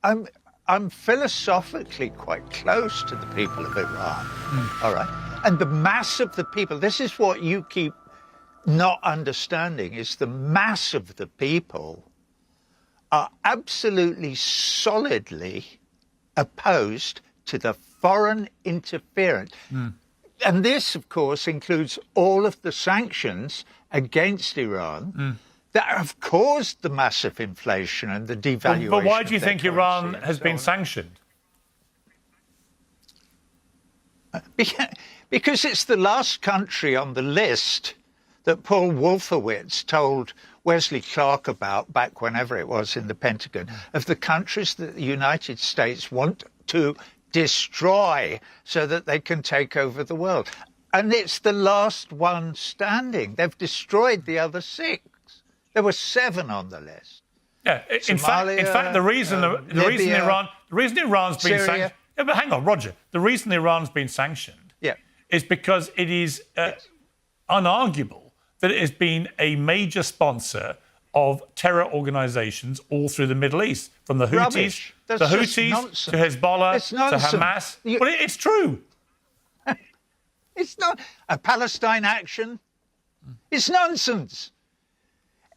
I'm philosophically quite close to the people of Iran, all right? And the mass of the people, this is what you keep not understanding, is the mass of the people are absolutely solidly opposed to the foreign interference. And this, of course, includes all of the sanctions against Iran that have caused the massive inflation and the devaluation. But why do you think Iran has been sanctioned? Because it's the last country on the list that Paul Wolfowitz told Wesley Clark about back whenever it was in the Pentagon, of the countries that the United States want to destroy so that they can take over the world. And it's the last one standing. They've destroyed the other 6. There were 7 on the list. Yeah, Somalia, in fact, the reason Iran's been sanctioned. Yeah, but hang on, Roger. The reason Iran's been sanctioned is because it is unarguable that it has been a major sponsor of terror organisations all through the Middle East, from the Houthis, to Hezbollah, to Hamas. Well, it's true. It's not a Palestine action. It's nonsense.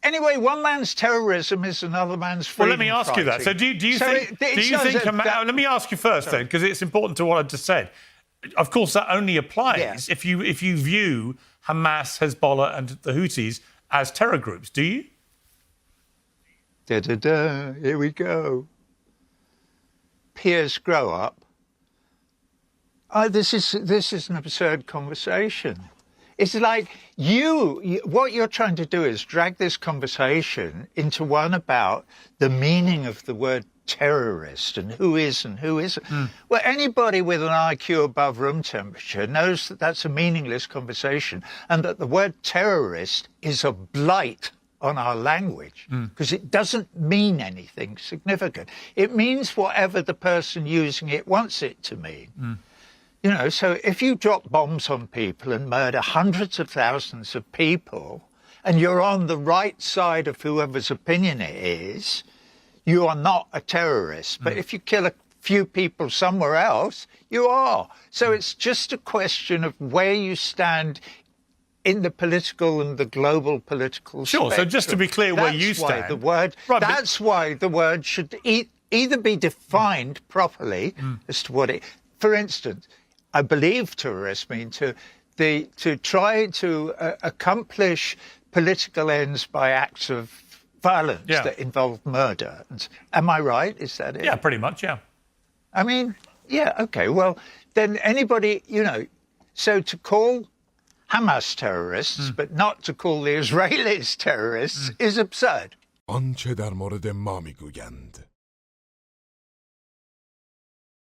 Anyway, one man's terrorism is another man's freedom. Well, let me ask you that. So do you think let me ask you first then, because it's important to what I just said. Of course, that only applies if you view Hamas, Hezbollah and the Houthis as terror groups, do you? Here we go. Piers, grow up. This is an absurd conversation. It's like what you're trying to do is drag this conversation into one about the meaning of the word terrorist and who is and who isn't. Well, anybody with an IQ above room temperature knows that that's a meaningless conversation and that the word terrorist is a blight on our language because it doesn't mean anything significant. It means whatever the person using it wants it to mean. You know, so if you drop bombs on people and murder hundreds of thousands of people and you're on the right side of whoever's opinion it is, you are not a terrorist. But if you kill a few people somewhere else, you are. So it's just a question of where you stand in the political and the global political spectrum. So just to be clear where you stand. That's why the word should either be defined properly as to what it... For instance, I believe terrorists mean to try to accomplish political ends by acts of violence that involve murder. Am I right? Is that it? Yeah, pretty much, yeah. I mean, yeah, OK. Well, then anybody, you know, so to call Hamas terrorists, but not to call the Israelis terrorists is absurd. آنچه در مورد ما میگویند.